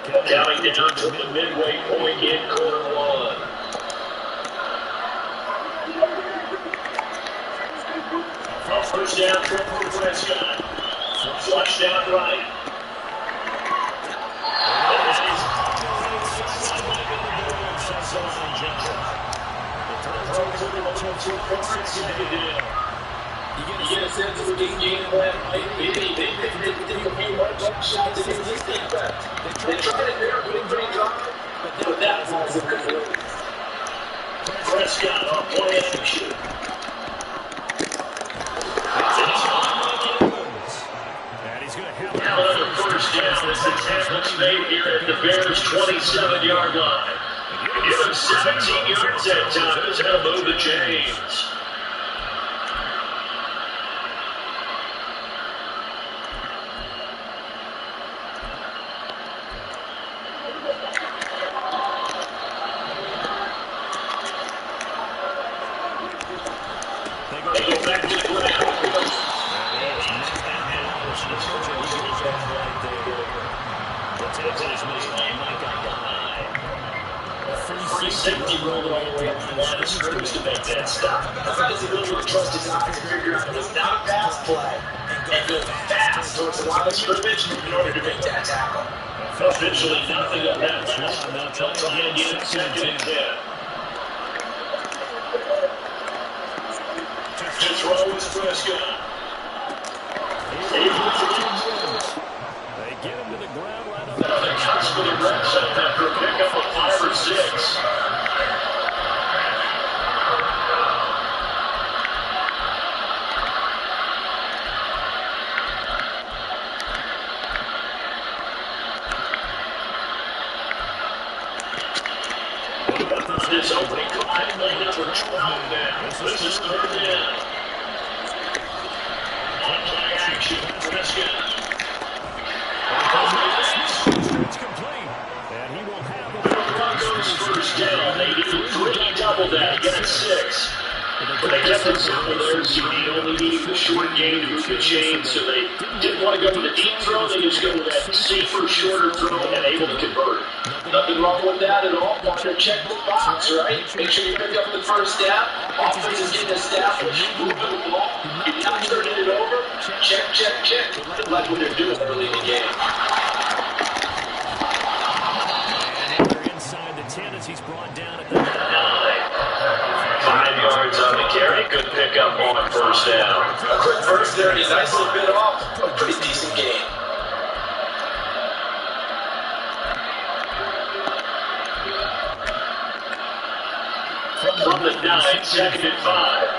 Counting down to the midway point in quarter one. First down for Prescott. Flush down right. You get a sense of what this game plan might be. They take a few more shots against this defense. They tried it there, pretty dry, but that was incomplete. Prescott on play action. Now another first down as the tackle's made here at the Bears' 27-yard line. Give him 17 yards that time as they'll move the chains. Safety rolled all the way up the line of scrimmage to make that stop. He's able to trust his eyes and figure out it's not a pass play and go fast towards the line of scrimmage in order to make that tackle. Officially nothing of that pass. They'll try again at 2nd and 10. To throw is Prescott. They get him to the ground right on the cusp of the red zone after a pickup of 5 or 6. This opening drive by number 12 now. This is 3rd down. On play action, Prescott. It's complete. And he will have the Broncos first down. They need 3 double that. Get 6. But they kept it simple there, so they only needed the short game to move the chains. So they didn't want to go with the deep throw. They just go with that safer, shorter throw and able to convert. Nothing wrong with that at all. Want to check the box, right? Make sure you pick up the first down. Offense is getting established. Moving the ball. You're not turning it over. Check, check, check. Like what they're doing early in the game. And they're inside the 10 as he's brought down at the 9. 5 yards on the carry. Good pickup on first down. A quick first there and a nice little bit off. A pretty decent game. From the 9, 2nd and 5.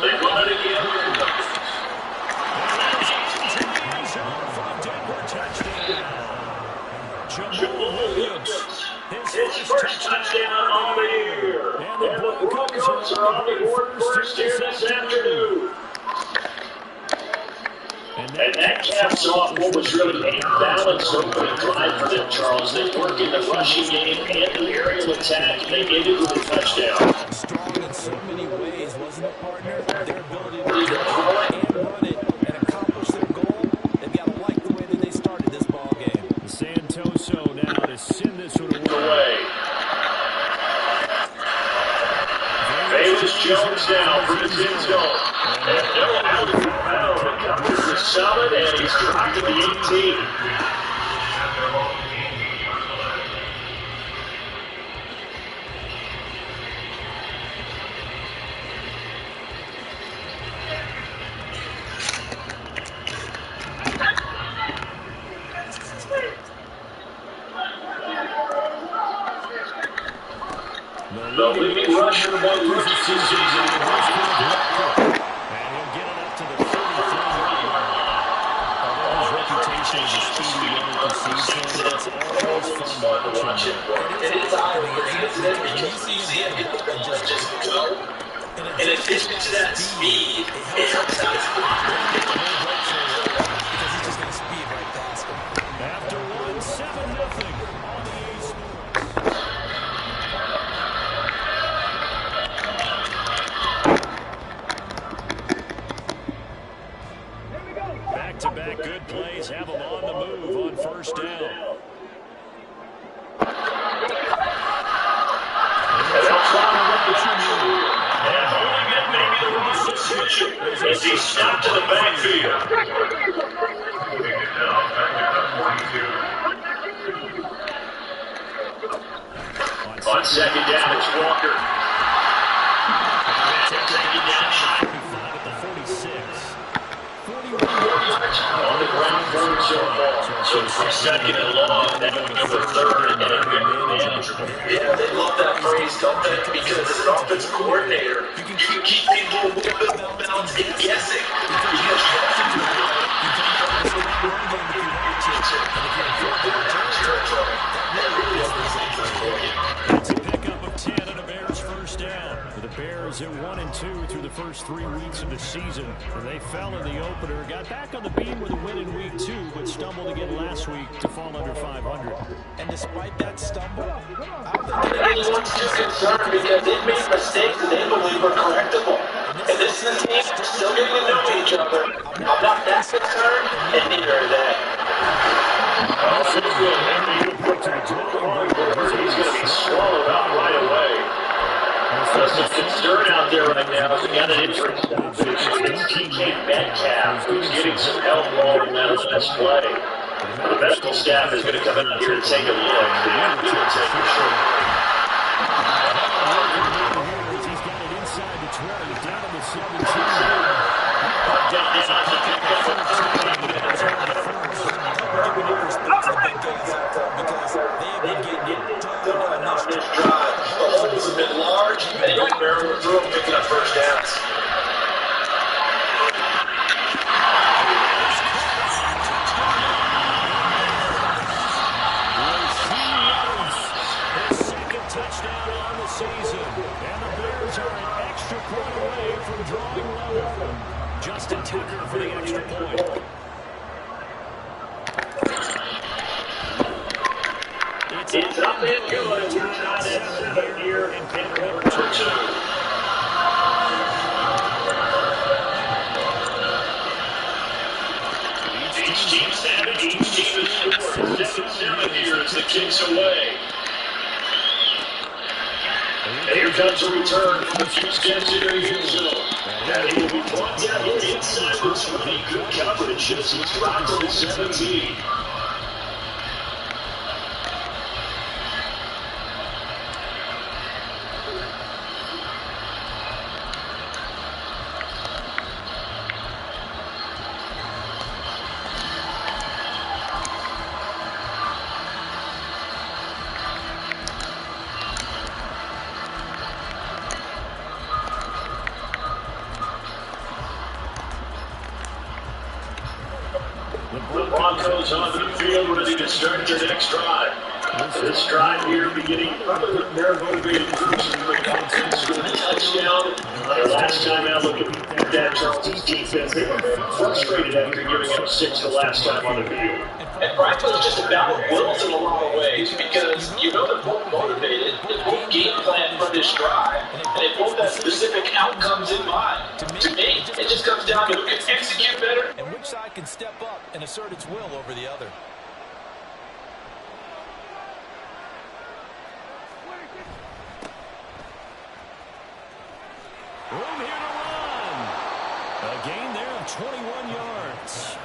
They run it again. Jamal Williams. His first touchdown on the year. And the Broncos are on the board first here this afternoon. And that caps off what was really a balanced opening drive for them, Charles. They work in the rushing game and the aerial attack, and they ended with a touchdown. Strong in so many ways, wasn't it, partner? Their ability to throw it and run it and accomplish their goal. They've got to like the way that they started this ball game. Santoso now to send this one away. Bayless Jones down from his end zone. And no out of bounds. Covers the summit, and he's dropped to the 18. The leading rusher among rookie season. In addition to that speed, it helps out his block. Because he's just going to speed right past him. After 1, 7-0 on the East. He snapped to the backfield. On second down, it's Walker. Second down, 45 at the 46. 41 yards on the ground for him so far. So from second and long, that would be the third and manageable. Yeah, they love that phrase, don't they? Because as an offensive coordinator, you can keep people a little bit off balance and guessing. Because It's a pickup of 10 and a Bears first down. For the Bears at 1-2 through the first 3 weeks of the season. They fell in the opener, got back on the beam with a win in week 2, but stumbled again last week to fall under 500. And despite that stumble, anyone's too concerned because they made mistakes that they believe are correctable. And this is a team still getting to know each other. I'm not that concerned, and neither are they. He's going to be swallowed up right away. There's some concern out there right now. We got an injury. It's TK Metcalf, who's getting some help rolling out of this play. The medical staff is going to come out here and take a look. He's got it inside the 20, down to the 17. On this drive, the holes have been large, and they got Maryland through them, picking up first downs. His second touchdown on the season. And the Bears are an extra point away from drawing level. Justin Tucker for the extra point. It's up and good. We're not at here in Denver, number 2. Each team 7, each team is 4. 7-7 here as the kicks away. And here comes a return from the Houston area zone. And he will be brought down here inside the 20. Good coverage as he's dropped to the 17. The Broncos on the field ready to start their next drive. This drive here beginning probably with their motivated cruising to the offense scored a touchdown. Their last time out looking at that Charleston's defense, they were frustrated after giving up 6 the last time on the field. And frankly, it's just about wills in a lot of ways because you know they're both motivated, they both game plan for this drive, and they both have specific outcomes in mind. To me, it just comes down to who can execute better and which side can step up and assert its will over the other. Room here to run. A gain there of 21 yards.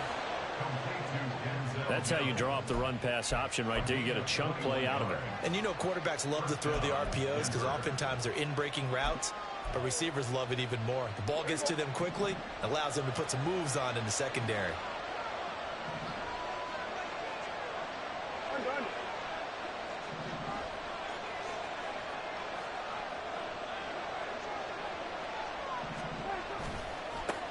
That's how you draw up the run-pass option right there. You get a chunk play out of it. And you know quarterbacks love to throw the RPOs because oftentimes they're in-breaking routes, but receivers love it even more. The ball gets to them quickly, allows them to put some moves on in the secondary.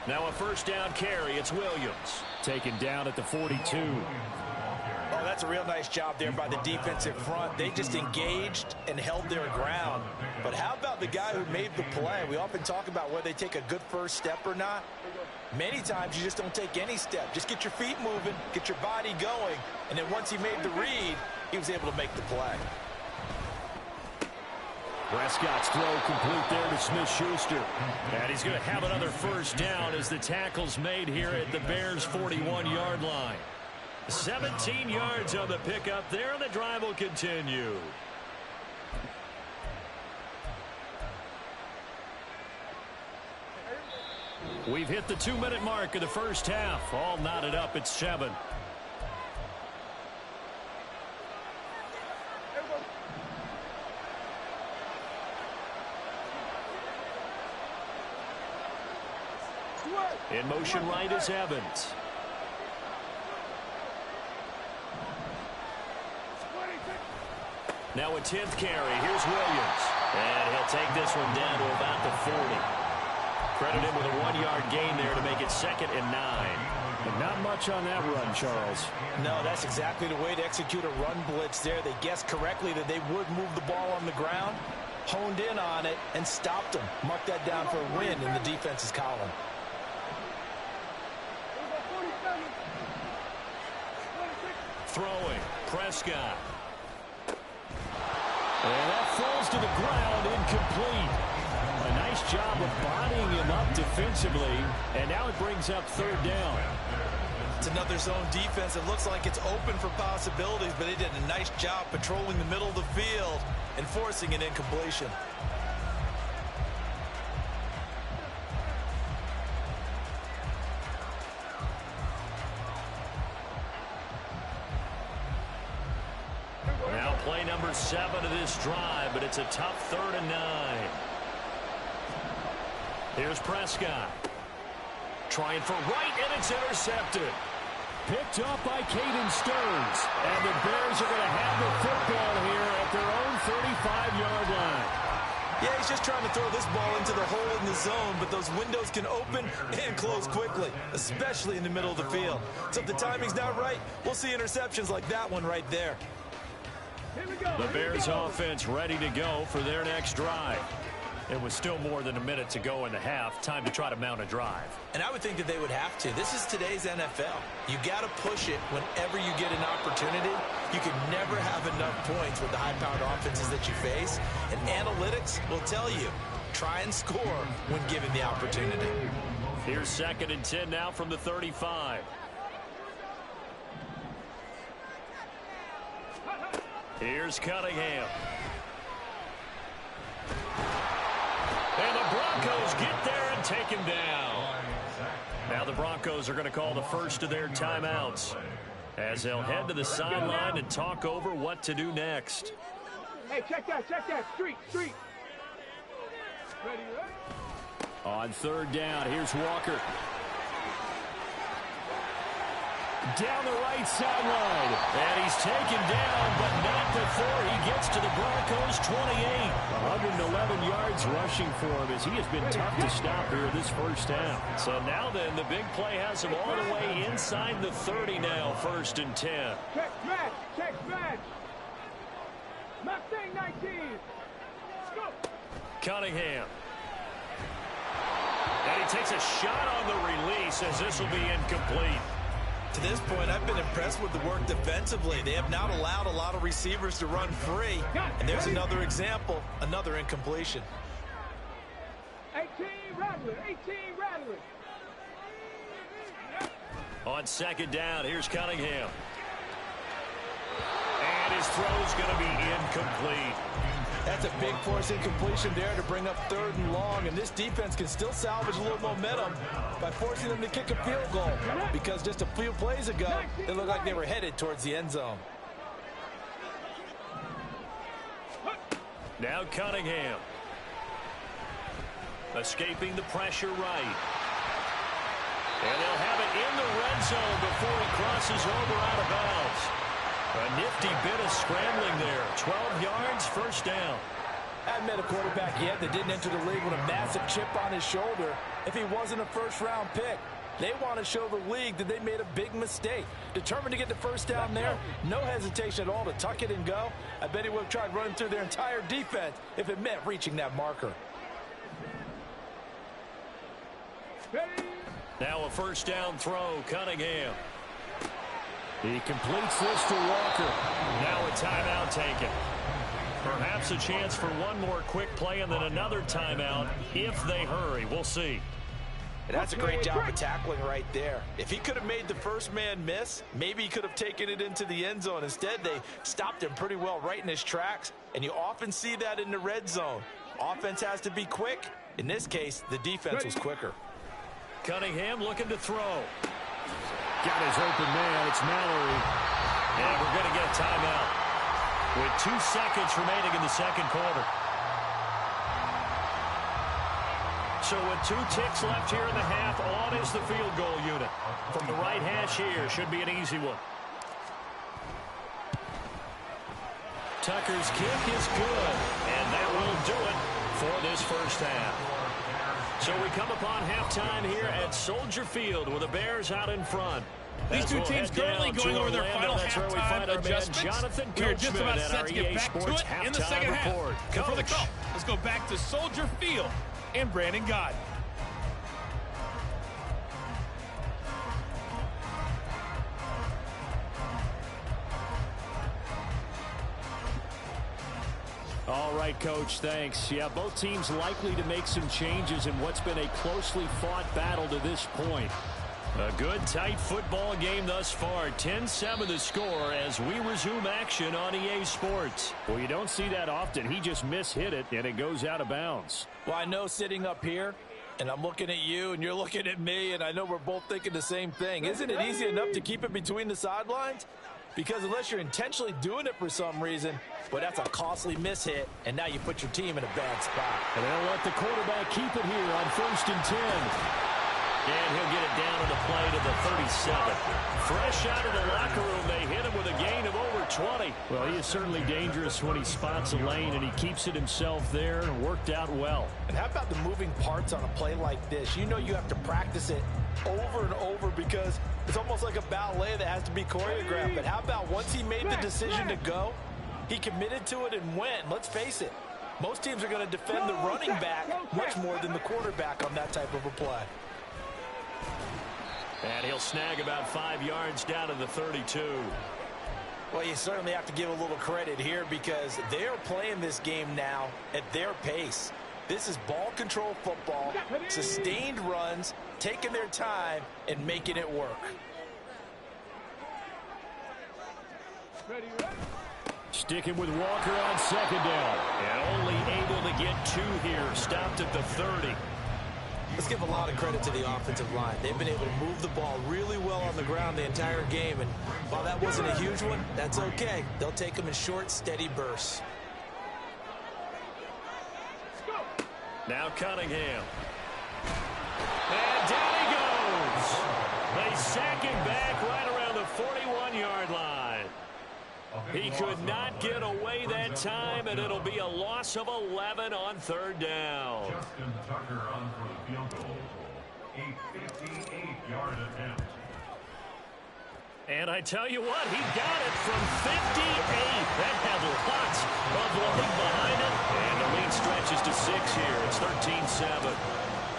Now a first down carry. It's Williams. Taken down at the 42. Oh, that's a real nice job there by the defensive front. They just engaged and held their ground. But how about the guy who made the play? We often talk about whether they take a good first step or not. Many times you just don't take any step. Just get your feet moving, get your body going, and then once he made the read, he was able to make the play. Prescott's throw complete there to Smith-Schuster. And he's going to have another first down as the tackle's made here at the Bears' 41-yard line. 17 yards on the pickup there, and the drive will continue. We've hit the 2-minute mark of the first half. All knotted up at 7. In motion right is Evans. Now a 10th carry. Here's Williams. And he'll take this one down to about the 40. Credit him with a 1-yard gain there to make it 2nd and 9. And not much on that run, Charles. No, that's exactly the way to execute a run blitz there. They guessed correctly that they would move the ball on the ground, honed in on it, and stopped them. Mark that down for a win in the defense's column. Throwing. Prescott. And that falls to the ground, incomplete. A nice job of bodying him up defensively, and now it brings up 3rd down. It's another zone defense. It looks like it's open for possibilities, but they did a nice job patrolling the middle of the field and forcing an incompletion. Now play number 7 of this drive, but it's a tough 3rd and 9. Here's Prescott. Trying for right, and it's intercepted. Picked up by Caden Stearns. And the Bears are going to have the football here at their own 35-yard line. Yeah, he's just trying to throw this ball into the hole in the zone, but those windows can open and close quickly, especially in the middle of the field. So if the timing's not right, we'll see interceptions like that one right there. The Bears offense ready to go for their next drive. It was still more than a minute to go in the half. Time to try to mount a drive. And I would think that they would have to. This is today's NFL. You got to push it whenever you get an opportunity. You can never have enough points with the high-powered offenses that you face. And analytics will tell you, try and score when given the opportunity. Here's 2nd and 10 now from the 35. Here's Cunningham. And the Broncos get there and take him down. Now the Broncos are going to call the first of their timeouts as they'll head to the sideline and talk over what to do next. Hey, check that. Street. Ready? On 3rd down, here's Walker. Down the right sideline. And he's taken down, but not before he gets to the Broncos' 28. 111 yards rushing for him as he has been tough to stop here this first half. So now then, the big play has him all the way inside the 30 now, 1st and 10. Check match. Mustang 19. Let's go. Cunningham. And he takes a shot on the release as this will be incomplete. To this point, I've been impressed with the work defensively. They have not allowed a lot of receivers to run free. And there's another example, another incompletion. 18 rattling. On 2nd down, here's Cunningham. And his throw's going to be incomplete. That's a big force incompletion there to bring up 3rd and long, and this defense can still salvage a little momentum by forcing them to kick a field goal, because just a few plays ago, it looked like they were headed towards the end zone. Now Cunningham. Escaping the pressure right. And they'll have it in the red zone before he crosses over out of bounds. A nifty bit of scrambling there. 12 yards, 1st down. I haven't met a quarterback yet that didn't enter the league with a massive chip on his shoulder if he wasn't a first-round pick. They want to show the league that they made a big mistake. Determined to get the 1st down there, no hesitation at all to tuck it and go. I bet he would have tried running through their entire defense if it meant reaching that marker. Now a 1st down throw, Cunningham. He completes this to Walker. Now a timeout taken. Perhaps a chance for one more quick play and then another timeout if they hurry. We'll see. And that's a great job of tackling right there. If he could have made the first man miss, maybe he could have taken it into the end zone. Instead, they stopped him pretty well right in his tracks, and you often see that in the red zone. Offense has to be quick. In this case, the defense was quicker. Cunningham looking to throw. Got his open man. It's Mallory. And we're going to get a timeout with 2 seconds remaining in the second quarter. So with 2 ticks left here in the half, on is the field goal unit. From the right hash here, should be an easy one. Tucker's kick is good, and that will do it for this first half. So we come upon halftime here at Soldier Field with the Bears out in front. These two teams currently going over their final halftime adjustments. We are just about set to get back to it in the second half. And for the call, let's go back to Soldier Field and Brandon Gaudin. All right, Coach, thanks. Yeah, both teams likely to make some changes in what's been a closely fought battle to this point. A good, tight football game thus far. 10-7 the score as we resume action on EA Sports. Well, you don't see that often. He just mishit it, and it goes out of bounds. Well, I know sitting up here, and I'm looking at you, and you're looking at me, and I know we're both thinking the same thing. Isn't it easy enough to keep it between the sidelines? Because unless you're intentionally doing it for some reason, well, that's a costly mishit, and now you put your team in a bad spot. And they'll let the quarterback keep it here on 1st and 10. And he'll get it down to the play to the 37. Fresh out of the locker room, they hit him with a gain of over 20. Well, he is certainly dangerous when he spots a lane, and he keeps it himself there and worked out well. And how about the moving parts on a play like this? You know you have to practice it over and over because it's almost like a ballet that has to be choreographed. But how about once he made the decision to go, he committed to it and went. Let's face it, most teams are going to defend the running back much more than the quarterback on that type of a play. And he'll snag about 5 yards down to the 32. Well, you certainly have to give a little credit here because they're playing this game now at their pace. This is ball control football, sustained runs, taking their time, and making it work. Sticking with Walker on 2nd down. And only able to get 2 here. Stopped at the 30. Let's give a lot of credit to the offensive line. They've been able to move the ball really well on the ground the entire game. And while that wasn't a huge one, that's okay. They'll take them in short, steady bursts. Now Cunningham. And down he goes. They sack him back right around the 41-yard line. He could not get away that time, and it'll be a loss of 11 on 3rd down. Justin Tucker on for the field goal. A 58-yard attempt. And I tell you what, he got it from 58. That had lots of loading behind it. And the lead stretches to 6 here. It's 13-7.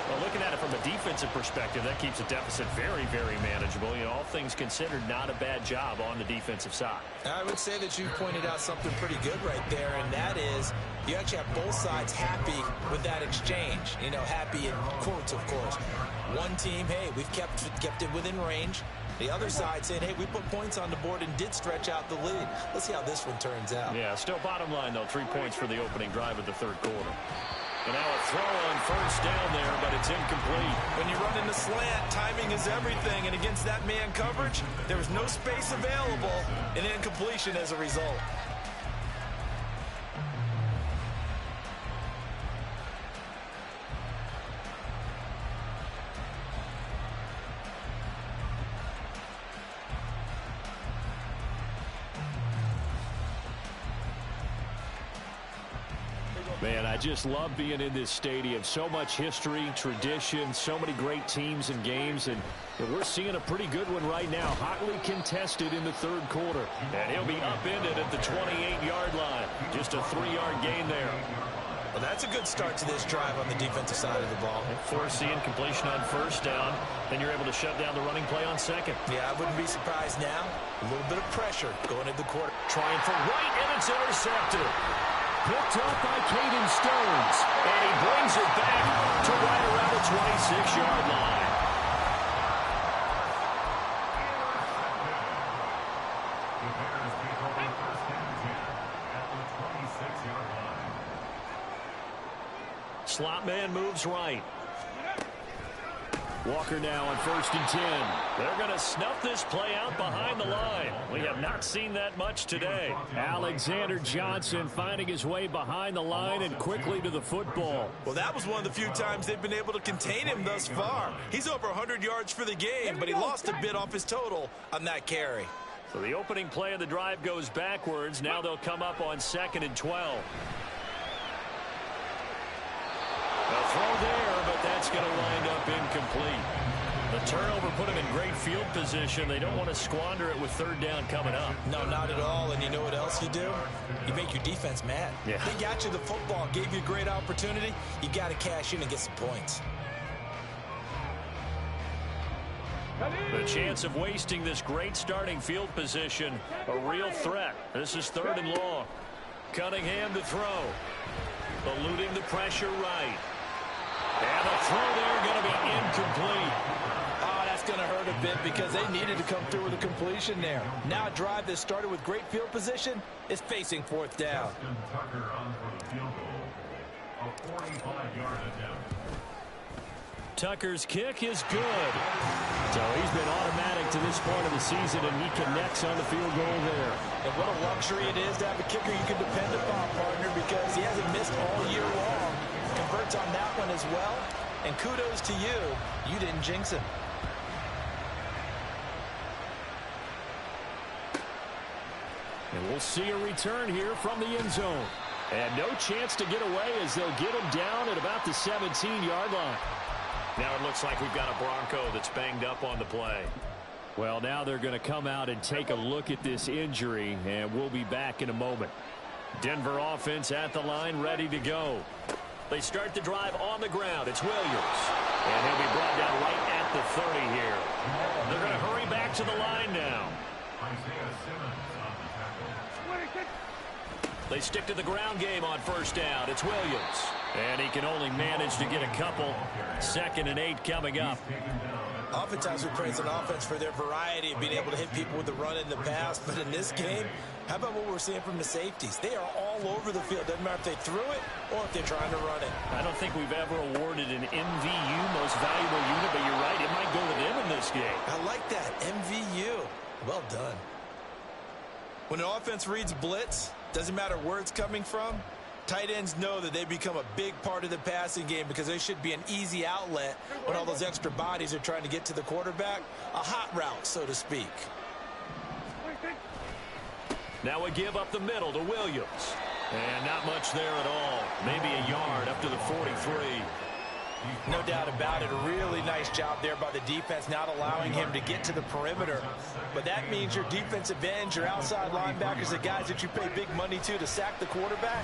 Well, looking at it from a defensive perspective, that keeps the deficit very, very manageable. You know, all things considered, not a bad job on the defensive side. I would say that you pointed out something pretty good right there, and that is you actually have both sides happy with that exchange. You know, happy in quotes, of course. One team, hey, we've kept it within range. The other side saying, hey, we put points on the board and did stretch out the lead. Let's see how this one turns out. Yeah, still bottom line, though, 3 points for the opening drive of the 3rd quarter. And now a throw on 1st down there, but it's incomplete. When you run in the slant, timing is everything. And against that man coverage, there was no space available, and incompletion as a result. Man, I just love being in this stadium. So much history, tradition, so many great teams and games, and we're seeing a pretty good one right now. Hotly contested in the 3rd quarter. And he'll be upended at the 28-yard line. Just a 3-yard gain there. Well, that's a good start to this drive on the defensive side of the ball. Forcing completion on 1st down. Then you're able to shut down the running play on 2nd. Yeah, I wouldn't be surprised now. A little bit of pressure going into the quarter. Trying for right, and it's intercepted. Picked up by Caden Stones. And he brings it back to right around the 26-yard line. The Bears take over 1st and 10 at the 26-yard line. Slot man moves right. Walker now on 1st and 10. They're going to snuff this play out behind the line. We have not seen that much today. Alexander Johnson finding his way behind the line and quickly to the football. Well, that was one of the few times they've been able to contain him thus far. He's over 100 yards for the game, but he lost a bit off his total on that carry. So the opening play of the drive goes backwards. Now they'll come up on 2nd and 12. A throw there, but that's going to wind up incomplete. The turnover put him in great field position. They don't want to squander it with 3rd down coming up. No, not at all. And you know what else you do? You make your defense mad. Yeah. They got you the football, gave you a great opportunity. You got to cash in and get some points. The chance of wasting this great starting field position, a real threat. This is 3rd and long. Cunningham to throw. Eluding the pressure right. And the throw there going to be incomplete. Oh, that's going to hurt a bit because they needed to come through with a completion there. Now a drive that started with great field position is facing 4th down. Tucker on for the field goal. A 45-yard attempt. Tucker's kick is good. So he's been automatic to this point of the season, and he connects on the field goal there. And what a luxury it is to have a kicker you can depend upon, partner, because he hasn't missed all year long. Converts on that one as well. And kudos to you. You didn't jinx him. And we'll see a return here from the end zone. And no chance to get away as they'll get him down at about the 17-yard line. Now it looks like we've got a Bronco that's banged up on the play. Well, now they're going to come out and take a look at this injury, and we'll be back in a moment. Denver offense at the line, ready to go. They start the drive on the ground. It's Williams. And he'll be brought down right at the 30 here. They're going to hurry back to the line now. Isaiah Simmons on the tackle. They stick to the ground game on 1st down. It's Williams. And he can only manage to get a couple. 2nd and 8 coming up. Oftentimes we praise an offense for their variety of being able to hit people with the run in the pass. But in this game, how about what we're seeing from the safeties? They are all over the field. Doesn't matter if they threw it or if they're trying to run it. I don't think we've ever awarded an MVU, most valuable unit, but you're right. It might go to them in this game. I like that. MVU. Well done. When an offense reads blitz, doesn't matter where it's coming from, tight ends know that they become a big part of the passing game because they should be an easy outlet when all those extra bodies are trying to get to the quarterback. A hot route, so to speak. Now a give up the middle to Williams. And not much there at all. Maybe a yard up to the 43. No doubt about it. A really nice job there by the defense, not allowing him to get to the perimeter. But that means your defensive ends, your outside linebackers, the guys that you pay big money to sack the quarterback,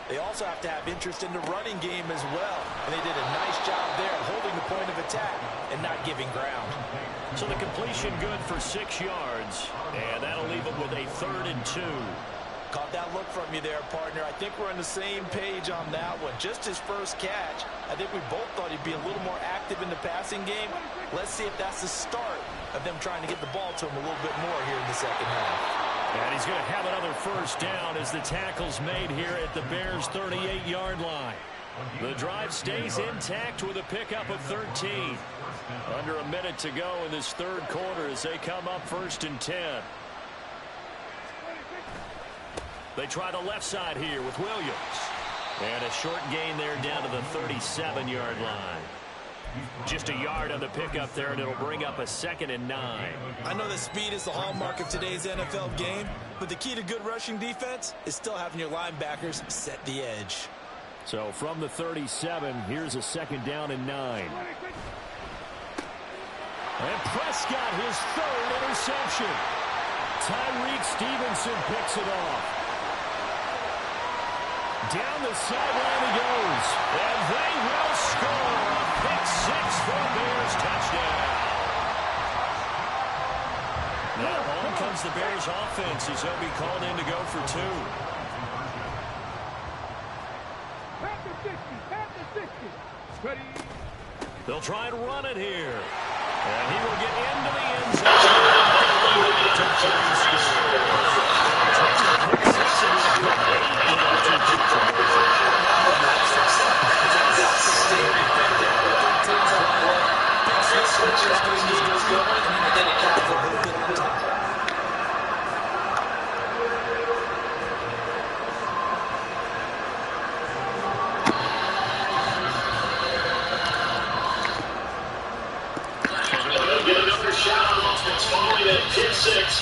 they also have to have interest in the running game as well. And they did a nice job there holding the point of attack and not giving ground. So the completion good for 6 yards. And that'll leave them with a 3rd and 2. Caught that look from you there, partner. I think we're on the same page on that one. Just his first catch. I think we both thought he'd be a little more active in the passing game. Let's see if that's the start of them trying to get the ball to him a little bit more here in the second half. And he's going to have another 1st down as the tackle's made here at the Bears' 38-yard line. The drive stays intact with a pickup of 13. Under a minute to go in this 3rd quarter as they come up 1st and 10. They try the left side here with Williams. And a short gain there down to the 37-yard line. Just a yard on the pickup there, and it'll bring up a 2nd and 9. I know that speed is the hallmark of today's NFL game, but the key to good rushing defense is still having your linebackers set the edge. So from the 37, here's a 2nd down and 9. And Prescott, his 3rd interception. Tyreek Stevenson picks it off. Down the sideline he goes. And they will score a pick 6 for a Bears touchdown. Now home comes the Bears offense as he'll be called in to go for 2. At the 60. Ready. They'll try and run it here. And he will get into the end zone.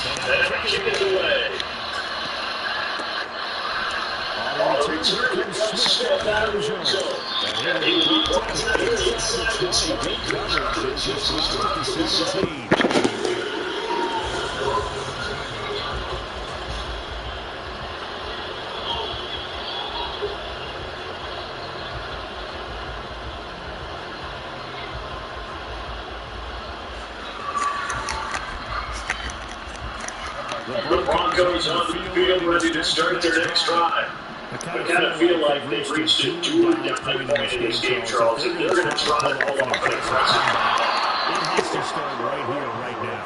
And the kick is away. Smith out of the zone. And he will be brought to the inside as he recovers his 17. The Broncos on the field ready to start their next drive. I kind of feel like they've reached a do-or-die point in this game, Charles, and they're going to try the ball off the aggressive. It has to start right here, right now.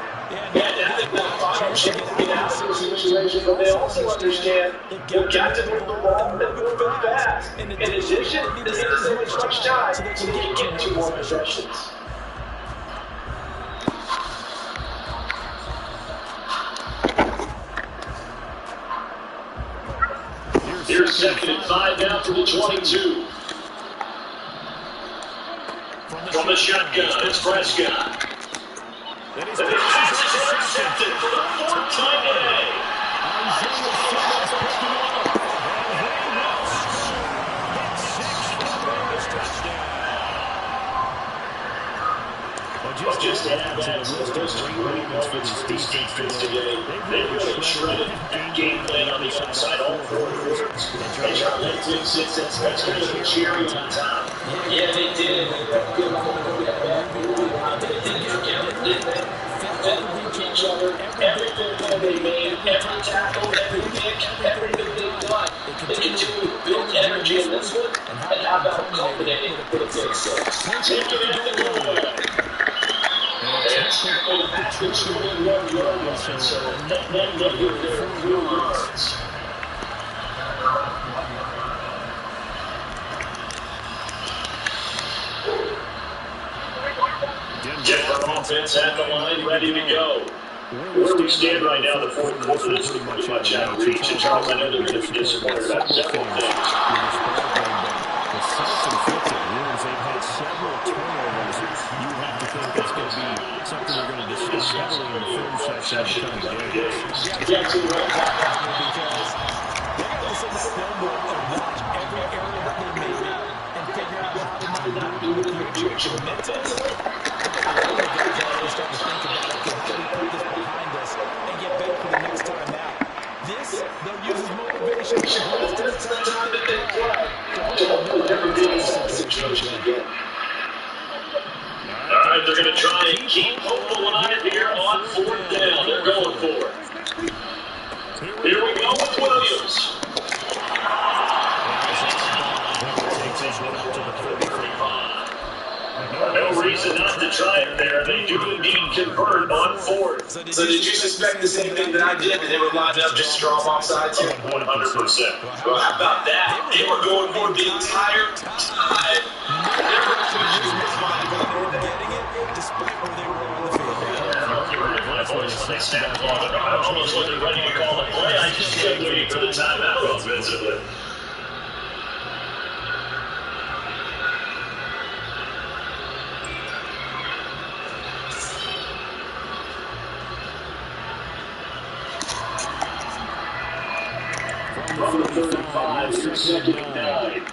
Yeah, they've got a final chance to get out of this situation, but they also understand they've got to move the ball and move it fast. In addition, this isn't as much time, so they can get 2 more possessions. Here's 2nd and 5 now to the 22. From the shotgun, it's Prescott. And his pass is intercepted for the 4th time today. But just to add that to the list of great moments for this defense today, they really shredded that game plan on the outside all 4 quarters. They tried to let it sit, that's kind of the cherry on top. Yeah, they did. Each other, everything that they made, every tackle, every pick, everything they've done. They continue to build energy in this one, and how about culminating with a big 6? Take it at the goal. And tackled at the 21-yard line, so net negative there, 4 yards. Denver offense at the line, ready to go. Where we stand right now, the 4th quarter is pretty much out of reach. And Charles, I know they're going to be disappointed about several things. The self-inflicted wounds, they've had several turnovers. You have to think that's going to be something they're going to discuss heavily in the film session in the coming days. Yeah, too right. Because they got to sit in that film book and watch every area that they made it and figure out how to not do it in the future. Mentally, start to think about, okay, how do we put this behind us and get better for the next time out? This, they'll use as motivation for the rest of the time that they play to hopefully never be in that situation again. All right, they're going to try and keep hope alive here on 4th down. They're going for it. Here we go with Williams. No reason not to try it there. They do indeed convert on 4th. So did you suspect the same thing that I did? That they were lined up just to draw them offsides here? 100%. Well, how about that? They were going for it the entire time. Despite where they were on the field. I almost wasn't ready to call a play. I just kept waiting for the timeout offensively. From the 35, here's 2nd and 9.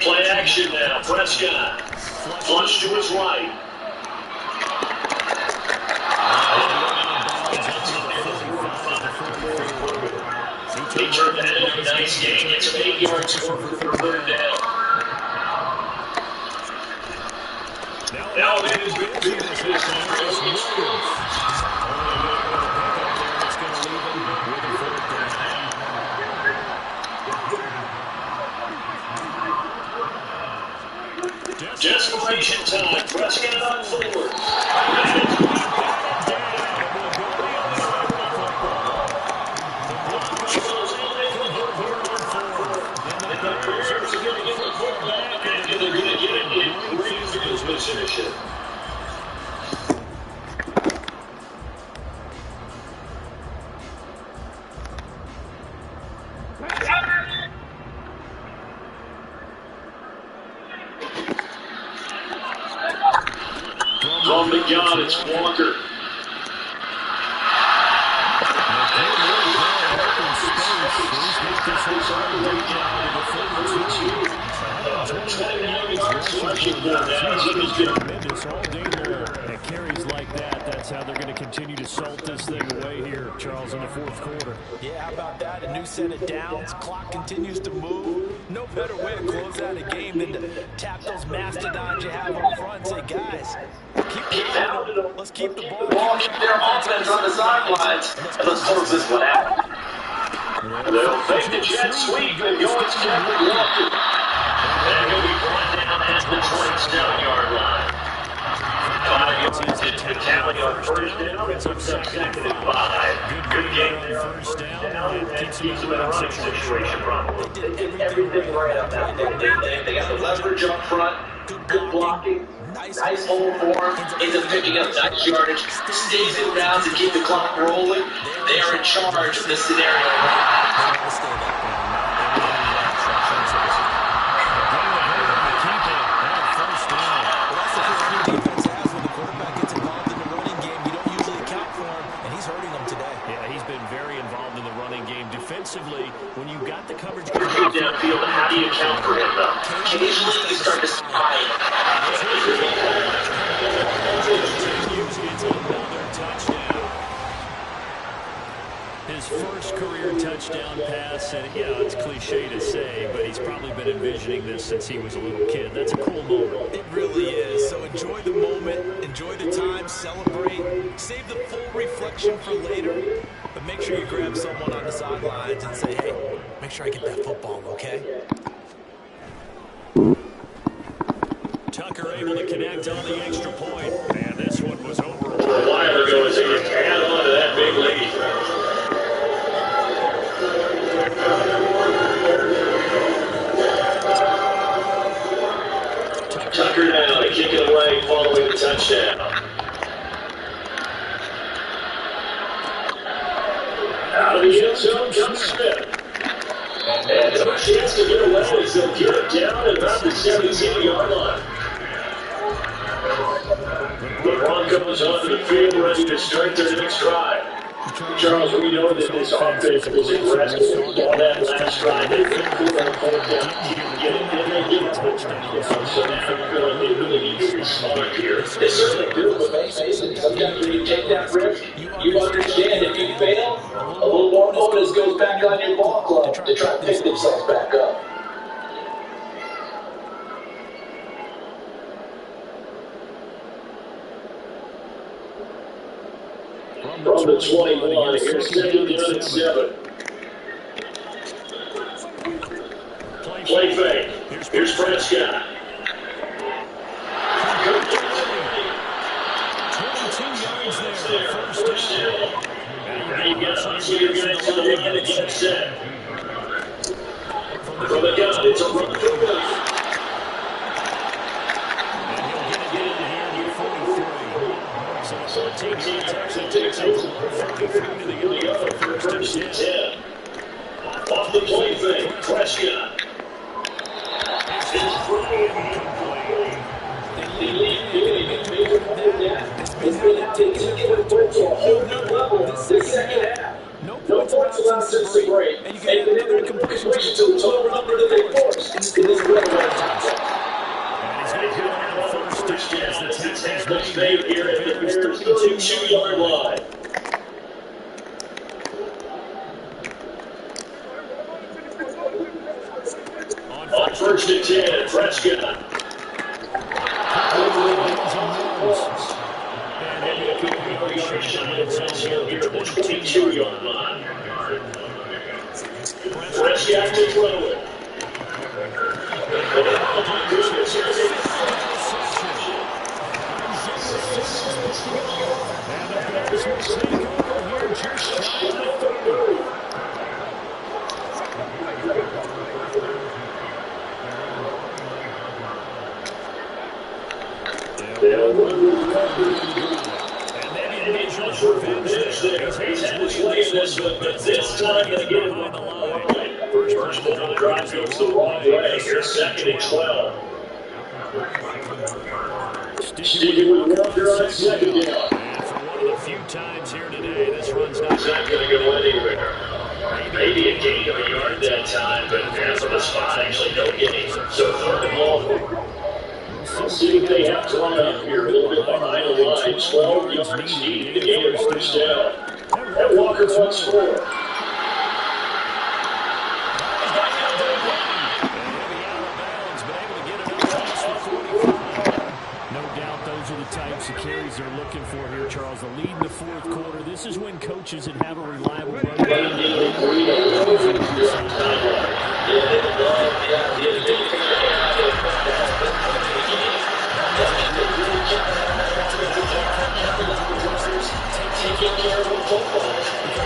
Play action now. Prescott. Flush to his right. He turned that into a nice game. Gets him 8 yards for 3rd down. Now it is with desperation time. Prescott on 4th. They're going to get him in great field position. down, it's Walker. It carries like that. That's how they're going to continue to salt this thing away here, Charles, in the fourth quarter. Yeah, how about that? A new set of downs. Clock continues to move. No better way to close out a game than to tap those mastodons you have up front. Say, guys, keep pounding them. Let's keep the ball. Keep their offense on the sidelines, and let's close this one out. They'll fake the jet sweep and go to Kevin Walker. And he'll be brought down at the 27-yard line. 5 yards into the tally on first down. It's up second and 5. Good game there on first down. And keeps them in a running situation probably. They did everything right up that play. They got the leverage up front. Good blocking. Nice hole for him. Ends up picking up nice yardage. Stays in bounds to keep the clock rolling. They are in charge of this scenario. When you got the coverage downfield, how do you account for him, though? Occasionally, you start to slide. His first career touchdown pass, and it's cliche to say, but he's probably been envisioning this since he was a little kid. That's a cool moment. It really is. So enjoy the moment, enjoy the time, celebrate, save the full reflection for later. But make sure you grab someone on the sidelines and say, hey, make sure I get that football, okay? Tucker able to connect on the extra point. Man, this one was over. A while ago, as he could add on to that big lead. Tucker now to kick it away following the touchdown. Out of the end zone comes Smith. And no chance to get away as they'll get it down at about the 17-yard line. The Broncos onto the field ready to start their next drive. Charles, we know that this offense was aggressive on that last drive. They couldn't put on fourth down. Get it, then they get a touchdown. So now I feel like they really need to be smart here. They certainly do, but they say that sometimes when you take that risk, you understand if you fail, a little more focus goes back on your ball club to try to pick themselves back up. From the 21, here's second down and 7. Play fake. Here's Prescott. 22 yards there. First down. Now you got to your guys on the end and get set. From the gun, it's a run for Williams. So 14 actually takes him from the other for first and 10. Off the play fake, Prescott. The lead getting a major point down. It's been taking the football to a whole new level this second half. No points allowed since the break. And you get another completion to the total number that they forced in this red zone. First down as the tackle's made here at the Bears' 32-yard line. On first and 10, Prescott. Here at the 22-yard line. Prescott to throw it. He's had his way in this one, but this time going to get him on the line. First ball on the drive goes the wrong way. Here's second and 12. Stephen Walker on second down. And for one of the few times here today, this run's not Not going to go anywhere. Maybe a gain of a yard that time, but for the spot, actually no gain. So 3rd and long. We'll see if they have to line up here a little bit behind the line. 12 yards deep to gain a first down. And Walker wants 4. Types of carries they're looking for here, Charles. The lead in the 4th quarter. This is when coaches that have a reliable run Taking care of the football.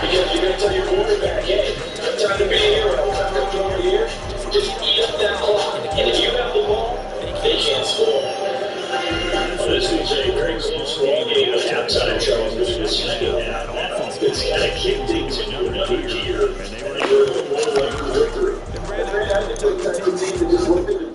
Because you're going to tell your quarterback, hey, time to be a hero, time to be here. Just eat up that clock. And if you have the ball, they can't score. This is a great small game of halftime, Charles. This is the second half. That offense kind of kicked things into another gear. And they were able to work through. And Brandon, I had to take that team to just look at it.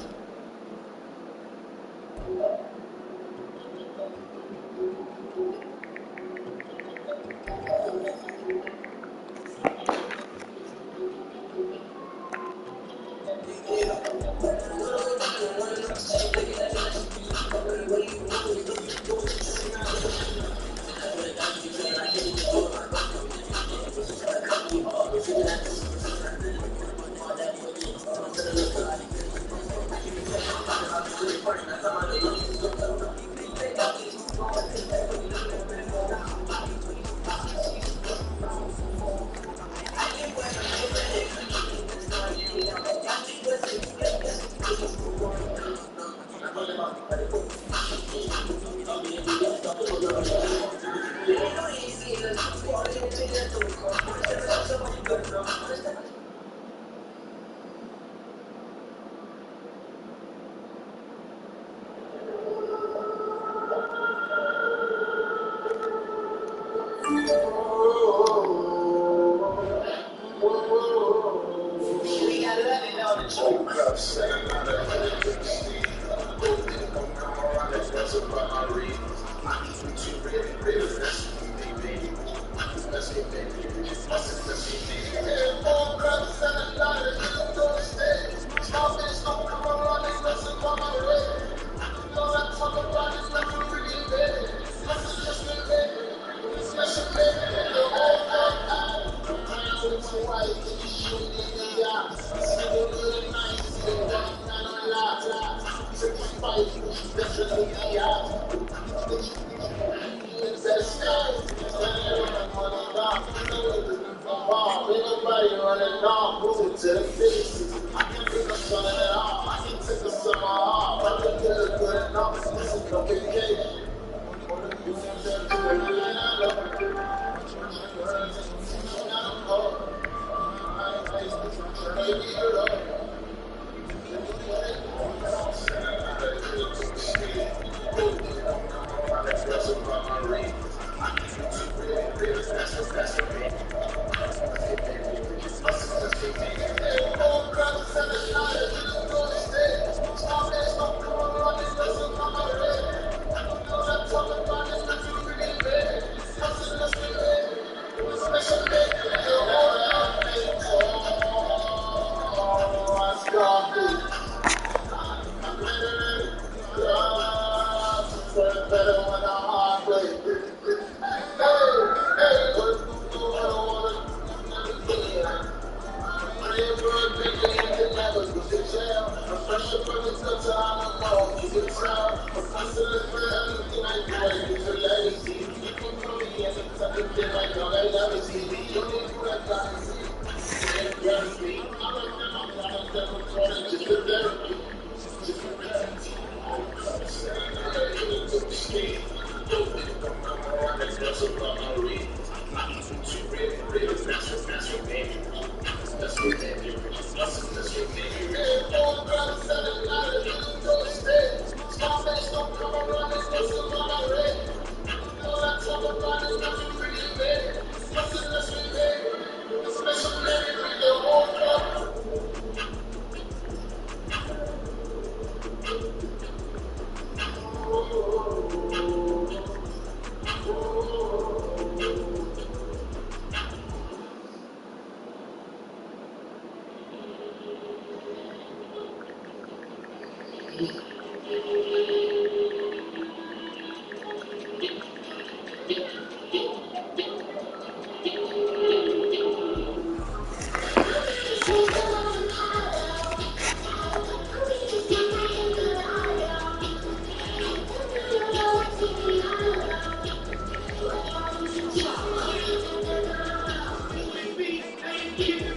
Kicker.